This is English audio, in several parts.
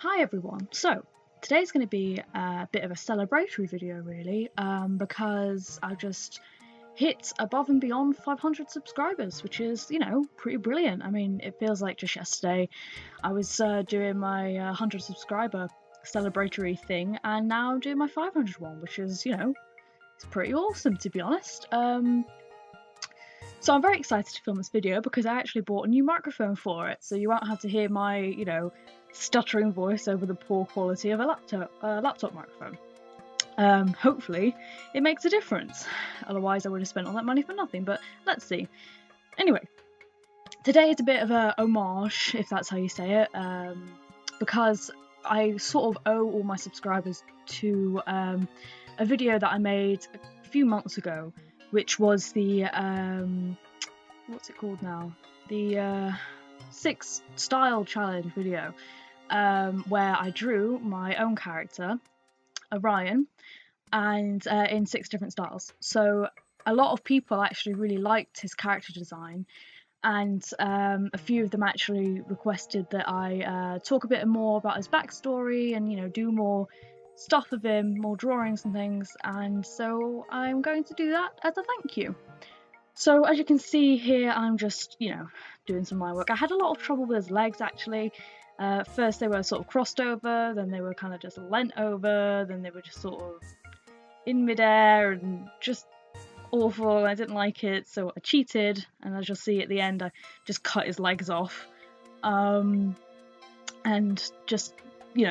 Hi everyone. So today's going to be a bit of a celebratory video really, because I've just hit above and beyond 500 subscribers, which is, pretty brilliant. I mean, it feels like just yesterday I was doing my 100 subscriber celebratory thing, and now I'm doing my 500 one, which is, it's pretty awesome, to be honest. So I'm very excited to film this video because I actually bought a new microphone for it, so you won't have to hear my, stuttering voice over the poor quality of a laptop microphone. Hopefully it makes a difference, otherwise I would have spent all that money for nothing, but let's see. Anyway, today is a bit of a homage, if that's how you say it, because I sort of owe all my subscribers to a video that I made a few months ago, which was the, what's it called now? The 6 style challenge video, where I drew my own character, Orion, and in 6 different styles. So a lot of people actually really liked his character design, and a few of them actually requested that I talk a bit more about his backstory and, do more stuff of him, more drawings and things, and so I'm going to do that as a thank you. So as you can see here, I'm just, doing some line work. I had a lot of trouble with his legs actually. First they were sort of crossed over, then they were kind of just leant over, then they were just sort of in midair and just awful. I didn't like it, so I cheated, and as you'll see at the end, I just cut his legs off, and just,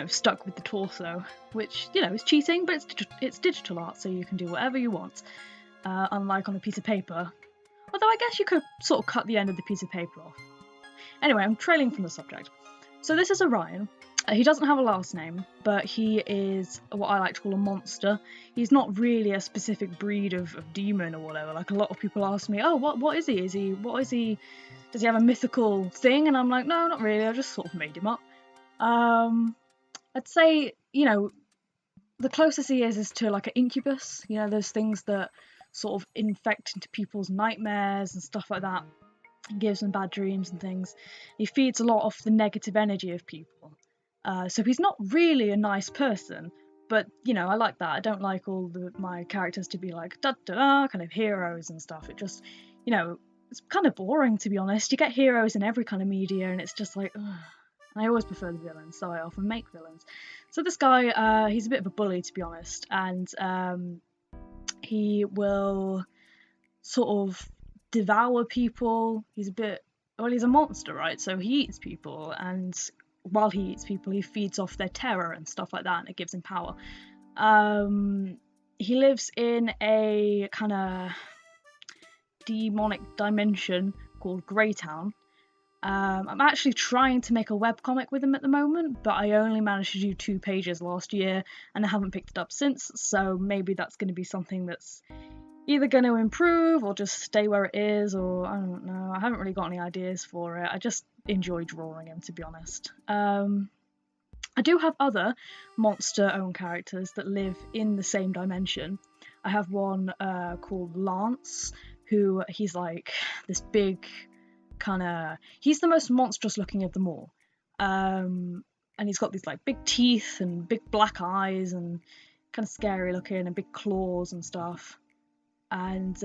stuck with the torso, which, is cheating, but it's digital art, so you can do whatever you want, unlike on a piece of paper. Although I guess you could sort of cut the end of the piece of paper off. Anyway, I'm trailing from the subject. So this is Orion. He doesn't have a last name, but he is what I like to call a monster. He's not really a specific breed of demon or whatever. Like, a lot of people ask me, oh, what is he? Does he have a mythical thing? And I'm like, no, not really. I just sort of made him up. I'd say, the closest he is to like an incubus. Those things that sort of infect into people's nightmares and stuff like that. He gives them bad dreams and things. He feeds a lot off the negative energy of people. So he's not really a nice person, but, I like that. I don't like all my characters to be like, da-da-da, kind of heroes and stuff. It just, it's kind of boring, to be honest. You get heroes in every kind of media, and it's just like, ugh. I always prefer the villains, so I often make villains. So this guy, he's a bit of a bully, to be honest, and he will sort of devour people. He's a monster, right? So he eats people, and while he eats people, he feeds off their terror and stuff like that, and it gives him power. He lives in a kind of demonic dimension called Greytown. I'm actually trying to make a webcomic with him at the moment, but I only managed to do 2 pages last year, and I haven't picked it up since, so maybe that's going to be something that's either going to improve or just stay where it is, or I don't know. I haven't really got any ideas for it. I just enjoy drawing him, to be honest. I do have other monster-owned characters that live in the same dimension. I have one called Lance, who he's like this big he's the most monstrous looking of them all. And he's got these like big teeth and big black eyes and kind of scary looking and big claws and stuff. And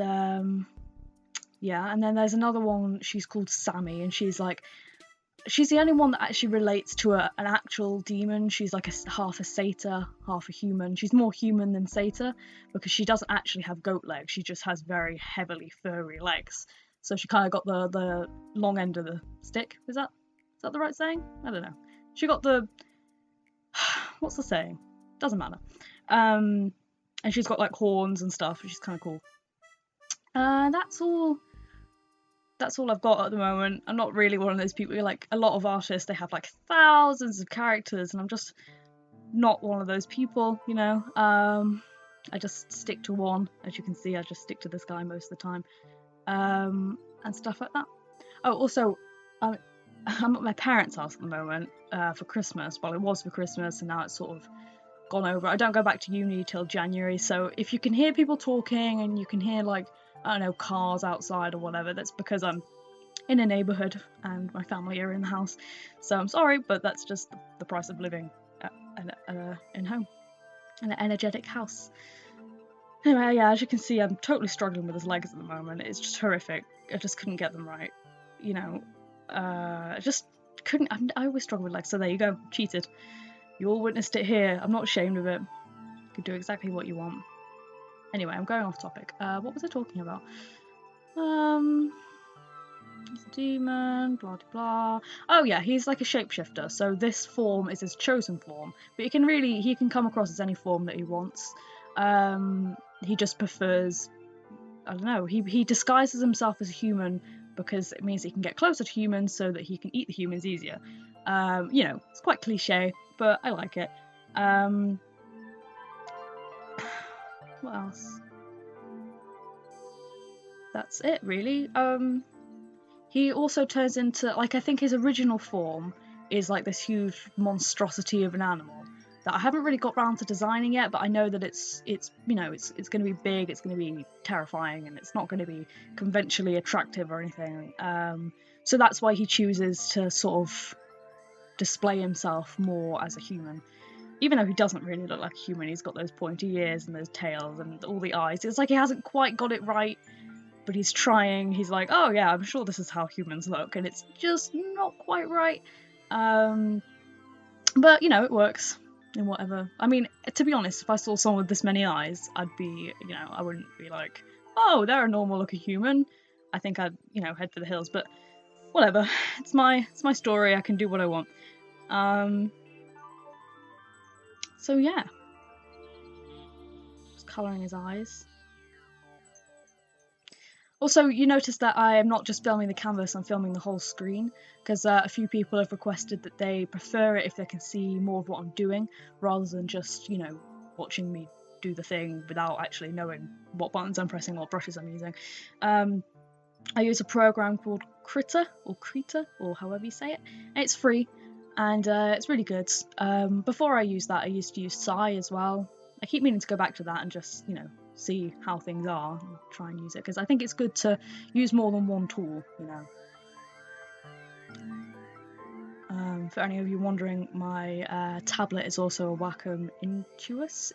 yeah, and then there's another one, she's called Sammy, and she's the only one that actually relates to an actual demon. She's like half a satyr, half a human. She's more human than satyr because she doesn't actually have goat legs. She just has very heavily furry legs. So she kind of got the long end of the stick. Is that the right saying? I don't know. She got the... What's the saying? Doesn't matter. And she's got like horns and stuff, which is kind of cool. That's all I've got at the moment. I'm not really one of those people who, like, a lot of artists, they have like thousands of characters, and I'm just not one of those people, I just stick to one. As you can see, I just stick to this guy most of the time. And stuff like that. Oh, also, I'm at my parents' house at the moment for Christmas. Well, it was for Christmas, and now it's sort of gone over. I don't go back to uni till January, so if you can hear people talking and you can hear, like, I don't know, cars outside or whatever, that's because I'm in a neighbourhood and my family are in the house. So I'm sorry, but that's just the price of living in home, in an energetic house. Anyway, yeah, as you can see, I'm totally struggling with his legs at the moment. It's just horrific. I just couldn't get them right, you know. I just couldn't. I always struggle with legs. So there you go, cheated. You all witnessed it here. I'm not ashamed of it. You can do exactly what you want. Anyway, I'm going off topic. What was I talking about? He's a demon, blah blah. Oh yeah, he's like a shapeshifter. So this form is his chosen form, but he can come across as any form that he wants. He just prefers, I don't know, he disguises himself as a human because it means he can get closer to humans so that he can eat the humans easier. You know, it's quite cliche, but I like it. What else? That's it, really. He also turns into, like, I think his original form is like this huge monstrosity of an animal that I haven't really got around to designing yet, but I know that it's you know, it's going to be big, it's going to be terrifying, and it's not going to be conventionally attractive or anything. So that's why he chooses to sort of display himself more as a human. Even though he doesn't really look like a human, he's got those pointy ears and those tails and all the eyes. It's like he hasn't quite got it right, but he's trying. He's like, oh yeah, I'm sure this is how humans look, and it's just not quite right. But you know, it works in whatever. I mean, to be honest, if I saw someone with this many eyes, I'd be, you know, I wouldn't be like, oh, they're a normal looking human. I think I'd, you know, head for the hills. But whatever, it's my story. I can do what I want. So yeah, just colouring his eyes. Also, you notice that I am not just filming the canvas, I'm filming the whole screen, because a few people have requested that they prefer it if they can see more of what I'm doing, rather than just, you know, watching me do the thing without actually knowing what buttons I'm pressing, what brushes I'm using. I use a program called Krita, or however you say it, and it's free, and it's really good. Before I used that, I used to use Psy as well. I keep meaning to go back to that and just, you know, see how things are and try and use it, because I think it's good to use more than one tool, you know. For any of you wondering, my tablet is also a Wacom Intuos?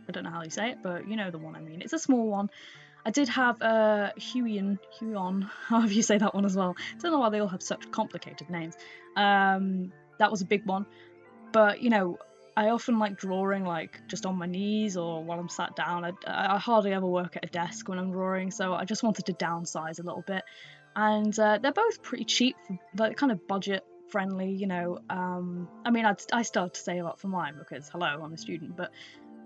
I don't know how you say it, but you know the one I mean. It's a small one. I did have a Huion, however you say that one as well. I don't know why they all have such complicated names. That was a big one, but you know, I often like drawing like just on my knees or while I'm sat down. I hardly ever work at a desk when I'm drawing, so I just wanted to downsize a little bit. And they're both pretty cheap, like kind of budget friendly, you know. I mean, I started to save up for mine because, hello, I'm a student, but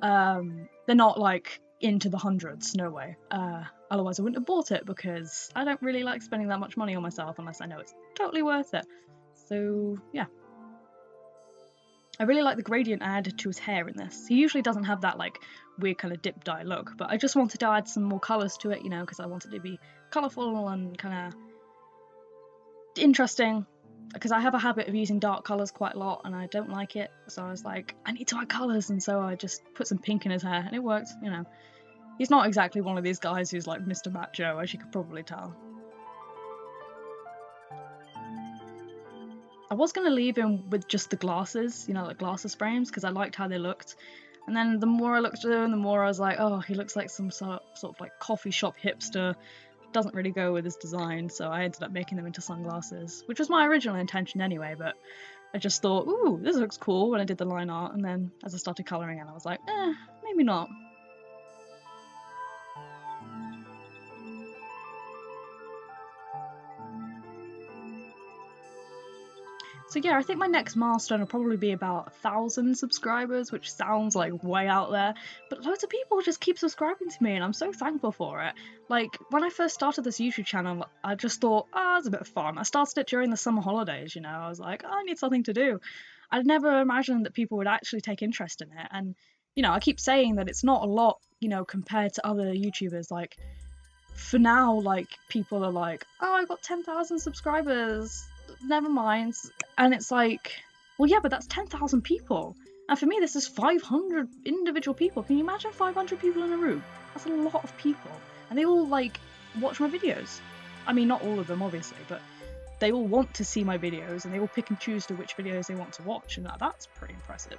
they're not like into the hundreds, no way. Otherwise I wouldn't have bought it, because I don't really like spending that much money on myself unless I know it's totally worth it. So yeah. I really like the gradient I added to his hair in this. He usually doesn't have that like weird kind of dip dye look, but I just wanted to add some more colours to it, you know, because I wanted it to be colourful and kind of interesting, because I have a habit of using dark colours quite a lot and I don't like it, so I was like, I need to add colours, and so I just put some pink in his hair and it worked, you know. He's not exactly one of these guys who's like Mr. Macho, as you could probably tell. I was going to leave him with just the glasses, you know, like glasses frames, because I liked how they looked. And then the more I looked at him, the more I was like, oh, he looks like some sort of like coffee shop hipster. Doesn't really go with his design, so I ended up making them into sunglasses, which was my original intention anyway, but I just thought, ooh, this looks cool when I did the line art, and then as I started colouring it, I was like, maybe not. So yeah, I think my next milestone will probably be about 1,000 subscribers, which sounds like way out there, but loads of people just keep subscribing to me and I'm so thankful for it. Like, when I first started this YouTube channel, I just thought, it's a bit of fun. I started it during the summer holidays, you know, I was like, I need something to do. I'd never imagined that people would actually take interest in it, and, you know, I keep saying that it's not a lot, you know, compared to other YouTubers. Like, for now, like, people are like, oh, I got 10,000 subscribers, never mind. And it's like, well, yeah, but that's 10,000 people. And for me, this is 500 individual people. Can you imagine 500 people in a room? That's a lot of people. And they all, like, watch my videos. I mean, not all of them, obviously, but they all want to see my videos, and they will pick and choose to which videos they want to watch, and that's pretty impressive.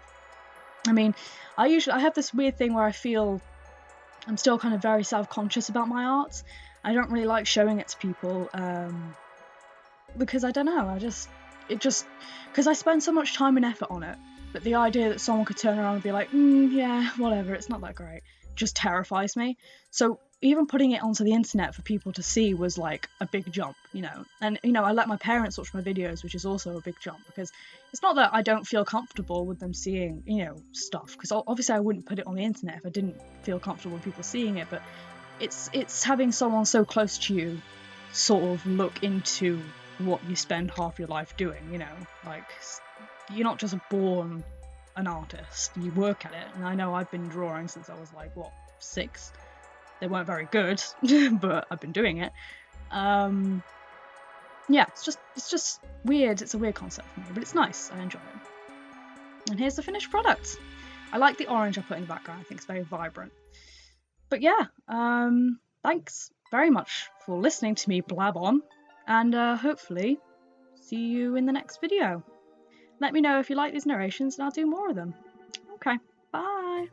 I mean, I have this weird thing where I feel I'm still kind of very self-conscious about my art. I don't really like showing it to people, because I don't know, because I spend so much time and effort on it, but the idea that someone could turn around and be like, yeah, whatever, it's not that great, just terrifies me. So even putting it onto the internet for people to see was like a big jump, you know. And, you know, I let my parents watch my videos, which is also a big jump, because it's not that I don't feel comfortable with them seeing, you know, stuff, because obviously I wouldn't put it on the internet if I didn't feel comfortable with people seeing it, but it's having someone so close to you sort of look into what you spend half your life doing, you know. Like, you're not just born an artist, you work at it. And I know I've been drawing since I was like, what, 6? They weren't very good, but I've been doing it. Yeah, it's just weird. It's a weird concept for me, but it's nice. I enjoy it. And here's the finished product. I like the orange I put in the background. I think it's very vibrant. But yeah, thanks very much for listening to me blab on, and hopefully see you in the next video. Let me know if you like these narrations, and I'll do more of them. Okay, bye!